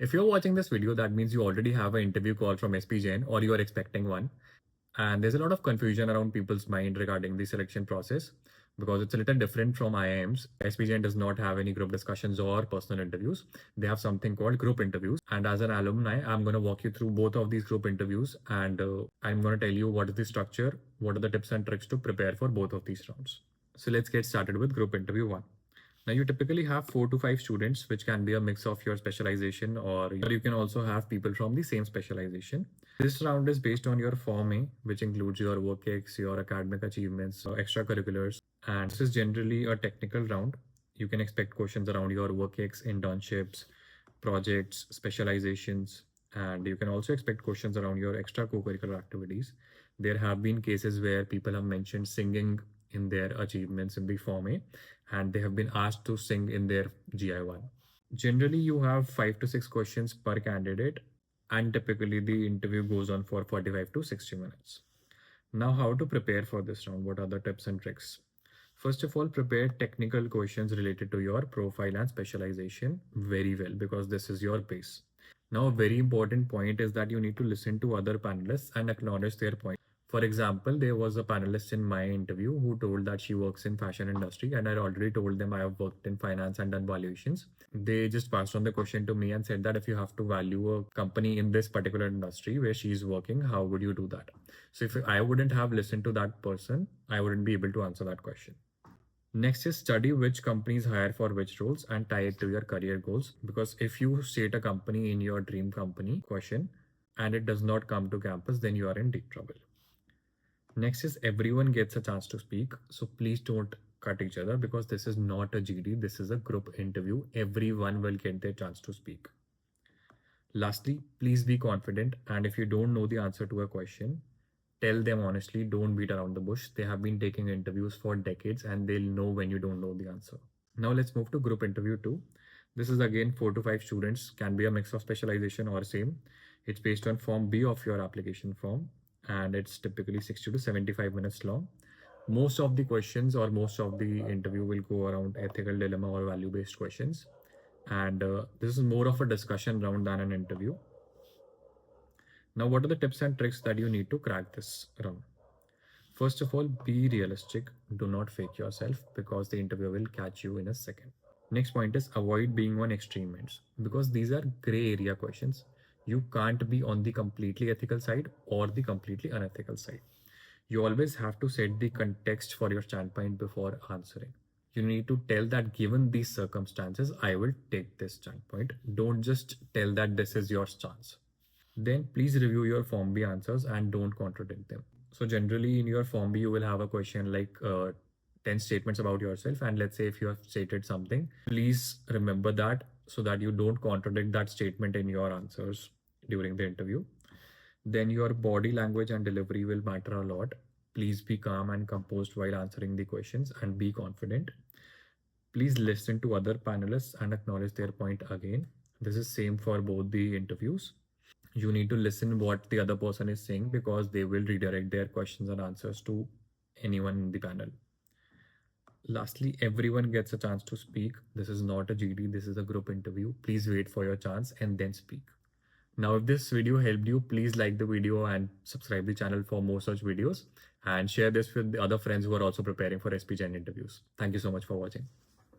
If you're watching this video, that means you already have an interview call from SPJIMR or you are expecting one. And there's a lot of confusion around people's mind regarding the selection process because it's a little different from IIMs. SPJIMR does not have any group discussions or personal interviews. They have something called group interviews. And as an alumni, I'm going to walk you through both of these group interviews and I'm going to tell you what is the structure, what are the tips and tricks to prepare for both of these rounds. So let's get started with group interview 1. Now you typically have 4 to 5 students, which can be a mix of your specialization or you can also have people from the same specialization. This round is based on your Form A, which includes your work ex, your academic achievements, extracurriculars, and this is generally a technical round. You can expect questions around your work ex, internships, projects, specializations, and you can also expect questions around your extra co-curricular activities. There have been cases where people have mentioned singing in their achievements in the Form A, and they have been asked to sing in their GI1. Generally, you have 5 to 6 questions per candidate, and typically the interview goes on for 45 to 60 minutes. Now, how to prepare for this round? What are the tips and tricks? First of all, prepare technical questions related to your profile and specialization very well because this is your base. Now, a very important point is that you need to listen to other panelists and acknowledge their point. For example, there was a panelist in my interview who told that she works in fashion industry, and I already told them I have worked in finance and done valuations. They just passed on the question to me and said that if you have to value a company in this particular industry where she's working, how would you do that? So if I wouldn't have listened to that person, I wouldn't be able to answer that question. Next is study which companies hire for which roles and tie it to your career goals. Because if you state a company in your dream company question and it does not come to campus, then you are in deep trouble. Next is everyone gets a chance to speak. So please don't cut each other because this is not a GD. This is a group interview. Everyone will get their chance to speak. Lastly, please be confident. And if you don't know the answer to a question, tell them honestly, don't beat around the bush. They have been taking interviews for decades and they'll know when you don't know the answer. Now let's move to group interview 2. This is again 4 to 5 students, can be a mix of specialization or same. It's based on Form B of your application form and it's typically 60 to 75 minutes long. Most of the questions or most of the interview will go around ethical dilemma or value-based questions. And this is more of a discussion round than an interview. Now, what are the tips and tricks that you need to crack this round? First of all, be realistic. Do not fake yourself because the interviewer will catch you in a second. Next point is avoid being on extreme ends because these are gray area questions. You can't be on the completely ethical side or the completely unethical side. You always have to set the context for your standpoint before answering. You need to tell that given these circumstances, I will take this standpoint. Don't just tell that this is your stance. Then please review your Form B answers and don't contradict them. So generally in your Form B, you will have a question like 10 statements about yourself. And let's say if you have stated something, please remember that so that you don't contradict that statement in your answers during the interview. Then your body language and delivery will matter a lot. Please be calm and composed while answering the questions and be confident. Please listen to other panelists and acknowledge their point again. This is same for both the interviews. You need to listen what the other person is saying because they will redirect their questions and answers to anyone in the panel. Lastly, everyone gets a chance to speak. This is not a GD, this is a group interview. Please wait for your chance and then speak. Now, if this video helped you, please like the video and subscribe the channel for more such videos and share this with the other friends who are also preparing for SPJIMR interviews. Thank you so much for watching.